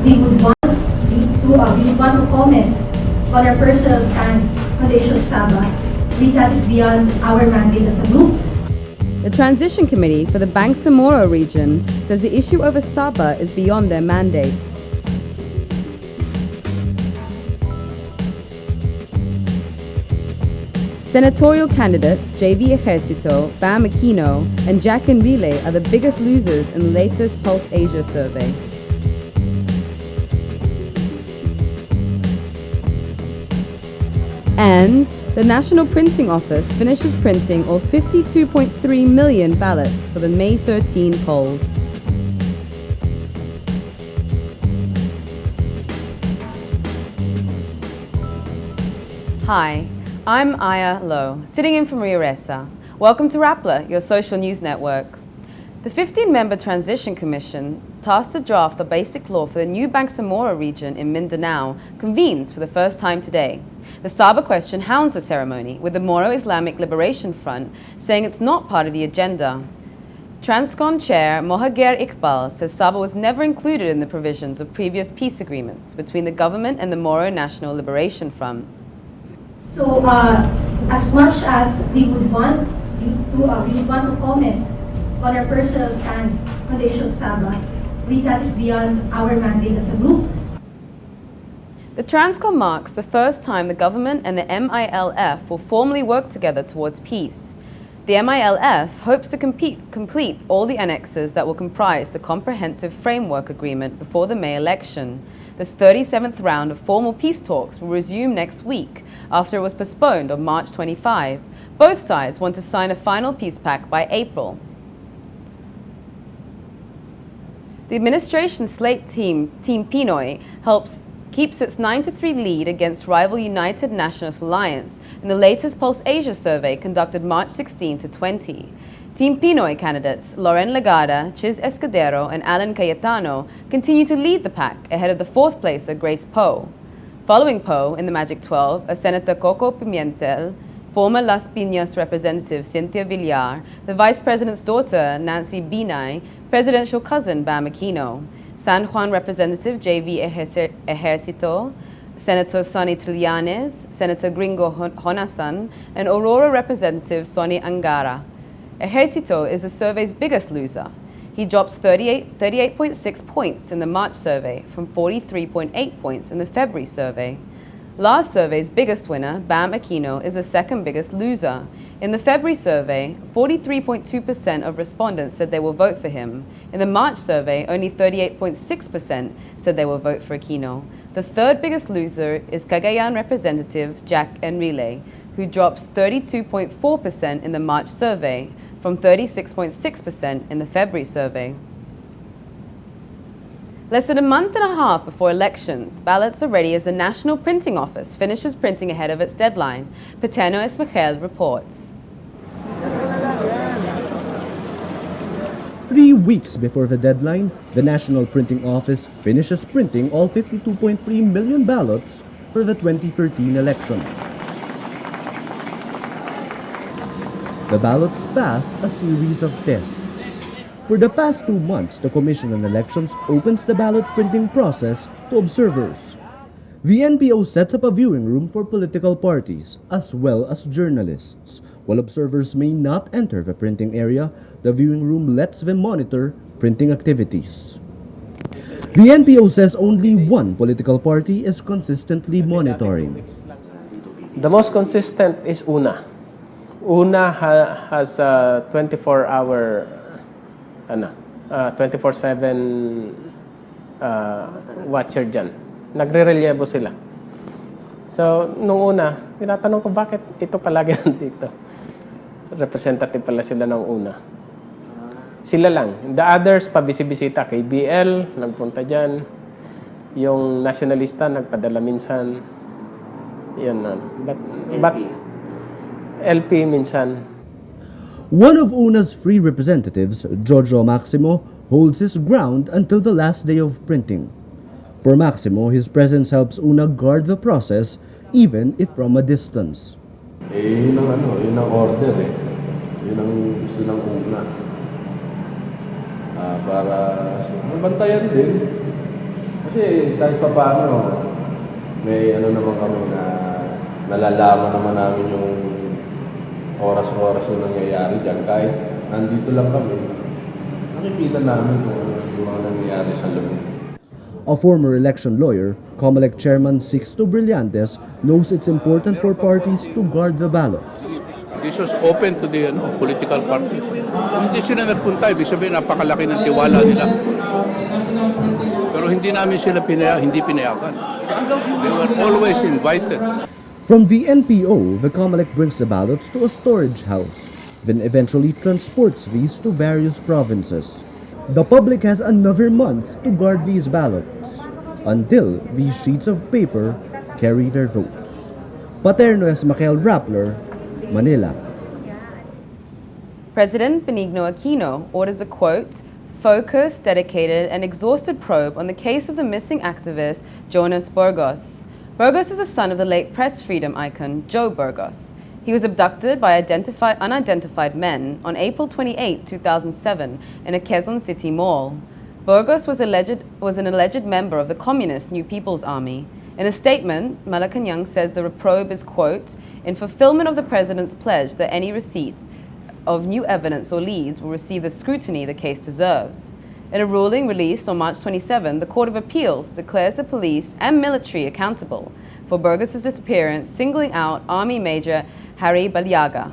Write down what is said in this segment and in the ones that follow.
we would want to comment on our personal stand on the issue of Sabah. That is beyond our mandate as a group. The Transition Committee for the Bangsamoro region says the issue over Sabah is beyond their mandate. Senatorial candidates JV Ejercito, Bam Aquino, and Jack Enrile are the biggest losers in the latest Pulse Asia survey. And the National Printing Office finishes printing all 52.3 million ballots for the May 13 polls. Hi, I'm Aya Lowe, sitting in for Maria Ressa. Welcome to Rappler, your social news network. The 15-member Transition Commission, tasked to draft the basic law for the new Bangsamoro region in Mindanao, convenes for the first time today. The Sabah question hounds the ceremony, with the Moro Islamic Liberation Front saying it's not part of the agenda. Transcon Chair Mohager Iqbal says Sabah was never included in the provisions of previous peace agreements between the government and the Moro National Liberation Front. So, as much as we would want to comment on our personal stand on the issue of Sabah, that is beyond our mandate as a group. The Transcon marks the first time the government and the MILF will formally work together towards peace. The MILF hopes to complete all the annexes that will comprise the Comprehensive Framework Agreement before the May election. This 37th round of formal peace talks will resume next week after it was postponed on March 25. Both sides want to sign a final peace pact by April. The administration slate team Pinoy keeps its 9-3 lead against rival United Nationalist Alliance in the latest Pulse Asia survey conducted March 16 to 20. Team Pinoy candidates Loren Legada, Chiz Escudero, and Alan Cayetano continue to lead the pack ahead of the fourth placer Grace Poe. Following Poe in the Magic 12 are Senator Coco Pimentel, former Las Piñas Representative Cynthia Villar, the Vice President's daughter Nancy Binay, presidential cousin Bam Aquino, San Juan Representative JV Ejercito, Senator Sonny Trillanes, Senator Gringo Honasan, and Aurora Representative Sonny Angara. Ejercito is the survey's biggest loser. He drops 38.6 points in the March survey from 43.8 points in the February survey. Last survey's biggest winner, Bam Aquino, is the second biggest loser. In the February survey, 43.2% of respondents said they will vote for him. In the March survey, only 38.6% said they will vote for Aquino. The third biggest loser is Cagayan Representative Jack Enrile, who drops 32.4% in the March survey from 36.6% in the February survey. Less than a month and a half before elections, ballots are ready as the National Printing Office finishes printing ahead of its deadline. Paterno Esmachel reports. 3 weeks before the deadline, the National Printing Office finishes printing all 52.3 million ballots for the 2013 elections. The ballots pass a series of tests. For the past 2 months, the Commission on Elections opens the ballot printing process to observers. The NPO sets up a viewing room for political parties as well as journalists. While observers may not enter the printing area, the viewing room lets them monitor printing activities. The NPO says only one political party is consistently monitoring. The most consistent is UNA. UNA has a 24-hour 24/7 watcher dyan. Nagre-relievo sila. So, nung una, tinatanong ko bakit ito palagi nandito. Representative pala sila ng UNA. Sila lang. The others, pabisibisita kay BL, nagpunta dyan. Yung nationalista, nagpadala minsan. Yan na. But LP minsan. One of UNA's free representatives, Jojo Maximo, holds his ground until the last day of printing. For Maximo, his presence helps UNA guard the process even if from a distance. Yun ang order eh. Yun ang gusto ng UNA. Para mabantayan din. At Hindi, kahit pa paano, may ano naman kami na nalalaman naman namin yung oras-oras na nangyayari dyan. Kahit nandito lang kami, nakikita namin kung ano yung mga nangyayari sa loob. A former election lawyer, COMELEC Chairman Sixto Brillantes, knows it's important for parties to guard the ballots. This was open to the political parties. Hindi sila nagpunta, ibig sabihin napakalaki ng tiwala nila. Pero hindi namin sila hindi pinayagan. They were always invited. From the NPO, the COMELEC brings the ballots to a storage house, then eventually transports these to various provinces. The public has another month to guard these ballots, until these sheets of paper carry their votes. Paterno es Salazar, Manila. President Benigno Aquino orders a, quote, focused, dedicated and exhausted probe on the case of the missing activist Jonas Burgos. Burgos is the son of the late press freedom icon Joe Burgos. He was abducted by unidentified men on April 28, 2007 in a Quezon City mall. Burgos was an alleged member of the communist New People's Army. In a statement, Malacanang says the probe is, quote, in fulfillment of the president's pledge that any receipt of new evidence or leads will receive the scrutiny the case deserves. In a ruling released on March 27, the Court of Appeals declares the police and military accountable for Burgos' disappearance, singling out Army Major Harry Baliaga.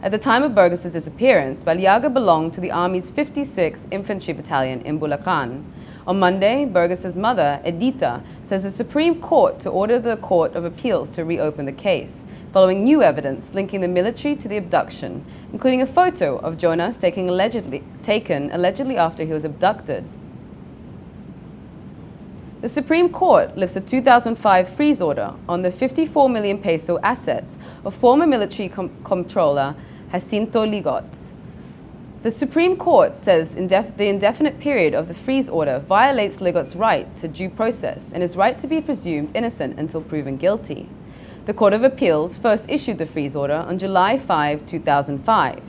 At the time of Burgos' disappearance, Baliaga belonged to the Army's 56th Infantry Battalion in Bulacan. On Monday, Burgos' mother, Edita, says the Supreme Court to order the Court of Appeals to reopen the case, following new evidence linking the military to the abduction, including a photo of Jonas taken allegedly after he was abducted. The Supreme Court lifts a 2005 freeze order on the 54 million peso assets of former military comptroller Jacinto Ligot. The Supreme Court says the indefinite period of the freeze order violates Ligot's right to due process and his right to be presumed innocent until proven guilty. The Court of Appeals first issued the freeze order on July 5, 2005.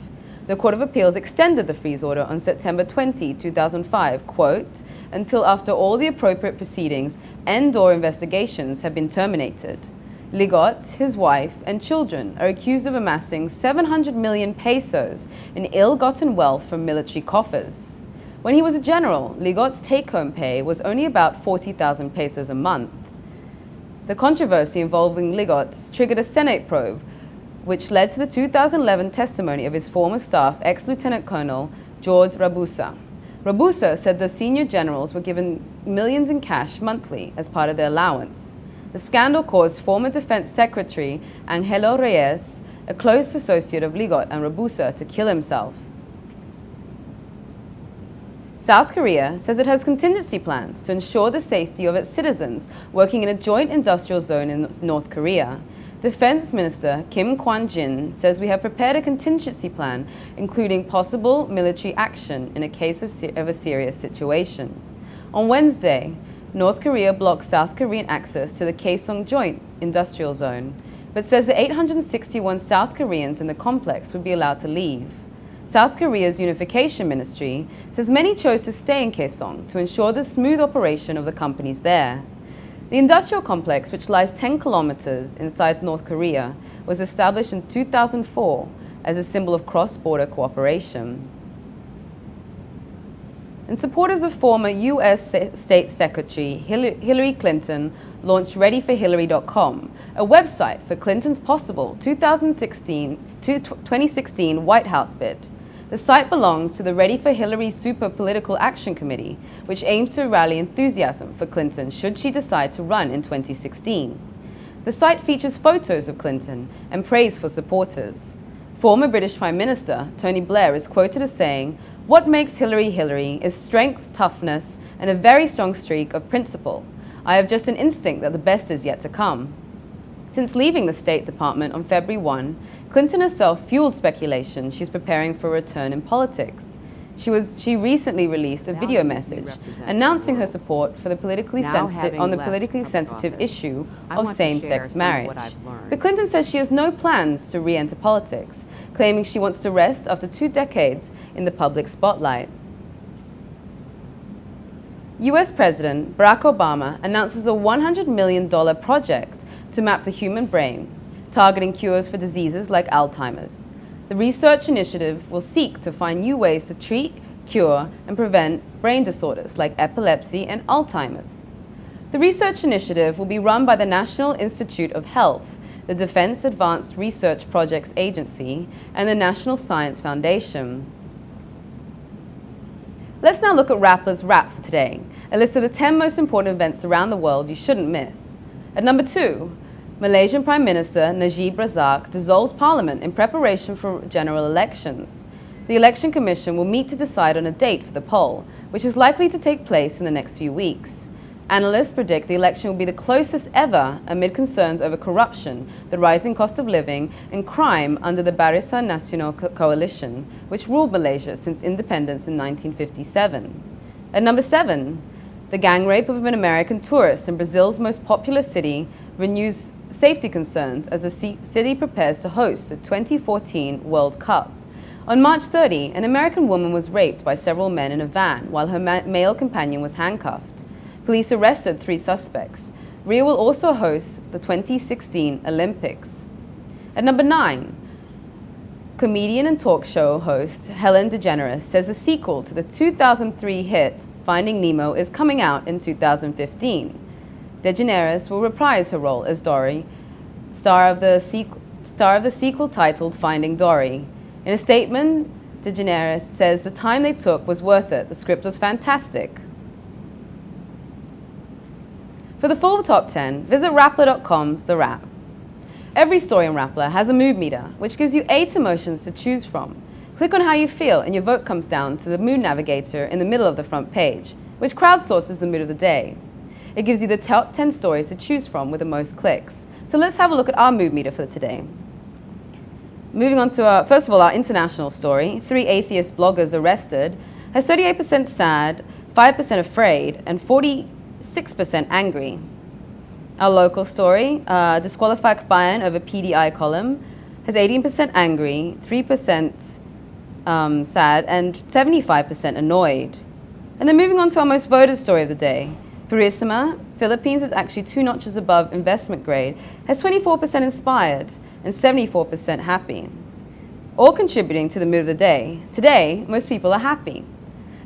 The Court of Appeals extended the freeze order on September 20, 2005, quote, until after all the appropriate proceedings and/or investigations have been terminated. Ligot, his wife, and children are accused of amassing 700 million pesos in ill-gotten wealth from military coffers. When he was a general, Ligot's take-home pay was only about 40,000 pesos a month. The controversy involving Ligot triggered a Senate probe, which led to the 2011 testimony of his former staff, ex-Lieutenant Colonel George Rabusa. Rabusa said the senior generals were given millions in cash monthly as part of their allowance. The scandal caused former Defense Secretary Angelo Reyes, a close associate of Ligot and Rabusa, to kill himself. South Korea says it has contingency plans to ensure the safety of its citizens working in a joint industrial zone in North Korea. Defense Minister Kim Kwan-jin says we have prepared a contingency plan, including possible military action in a case of a serious situation. On Wednesday, North Korea blocked South Korean access to the Kaesong Joint Industrial Zone, but says the 861 South Koreans in the complex would be allowed to leave. South Korea's Unification Ministry says many chose to stay in Kaesong to ensure the smooth operation of the companies there. The industrial complex, which lies 10 kilometers inside North Korea, was established in 2004 as a symbol of cross-border cooperation. And supporters of former U.S. State Secretary Hillary Clinton launched ReadyForHillary.com, a website for Clinton's possible 2016 White House bid. The site belongs to the Ready for Hillary Super Political Action Committee, which aims to rally enthusiasm for Clinton should she decide to run in 2016. The site features photos of Clinton and praise for supporters. Former British Prime Minister Tony Blair is quoted as saying, "What makes Hillary Hillary is strength, toughness, and a very strong streak of principle. I have just an instinct that the best is yet to come." Since leaving the State Department on February 1, Clinton herself fueled speculation she's preparing for a return in politics. She recently released a video message announcing her support for the politically sensitive issue of same-sex marriage. But Clinton says she has no plans to re-enter politics, claiming she wants to rest after 2 decades in the public spotlight. US President Barack Obama announces a $100 million project to map the human brain, targeting cures for diseases like Alzheimer's. The research initiative will seek to find new ways to treat, cure, and prevent brain disorders like epilepsy and Alzheimer's. The research initiative will be run by the National Institute of Health, the Defense Advanced Research Projects Agency, and the National Science Foundation. Let's now look at Rappler's Wrap for today, a list of the 10 most important events around the world you shouldn't miss. At number 2, Malaysian Prime Minister Najib Razak dissolves Parliament in preparation for general elections. The Election Commission will meet to decide on a date for the poll, which is likely to take place in the next few weeks. Analysts predict the election will be the closest ever amid concerns over corruption, the rising cost of living, and crime under the Barisan Nasional Coalition, which ruled Malaysia since independence in 1957. At number 7, the gang rape of an American tourist in Brazil's most populous city renews safety concerns as the city prepares to host the 2014 World Cup. On March 30, an American woman was raped by several men in a van while her male companion was handcuffed. Police arrested 3 suspects. Rio will also host the 2016 Olympics. At number 9, comedian and talk show host Ellen DeGeneres says the sequel to the 2003 hit Finding Nemo is coming out in 2015. DeGeneres will reprise her role as Dory, star of the sequel titled Finding Dory. In a statement, DeGeneres says the time they took was worth it. The script was fantastic. For the full top 10, visit Rappler.com's The Wrap. Every story in Rappler has a mood meter, which gives you 8 emotions to choose from. Click on how you feel and your vote comes down to the mood navigator in the middle of the front page, which crowdsources the mood of the day. It gives you the top 10 stories to choose from with the most clicks. So let's have a look at our mood meter for today. Moving on to, first of all, our international story. 3 atheist bloggers arrested, has 38% sad, 5% afraid, and 46% angry. Our local story, disqualify Kabayan over PDI column, has 18% angry, 3% sad, and 75% annoyed. And then moving on to our most voted story of the day. Purisima, Philippines is actually 2 notches above investment grade, has 24% inspired and 74% happy. All contributing to the mood of the day. Today, most people are happy.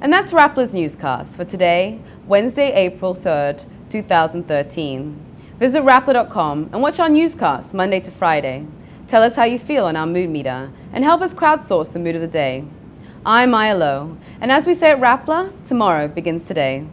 And that's Rappler's Newscast for today, Wednesday, April 3rd, 2013. Visit Rappler.com and watch our newscasts Monday to Friday. Tell us how you feel on our mood meter and help us crowdsource the mood of the day. I'm Maya Lowe, and as we say at Rappler, tomorrow begins today.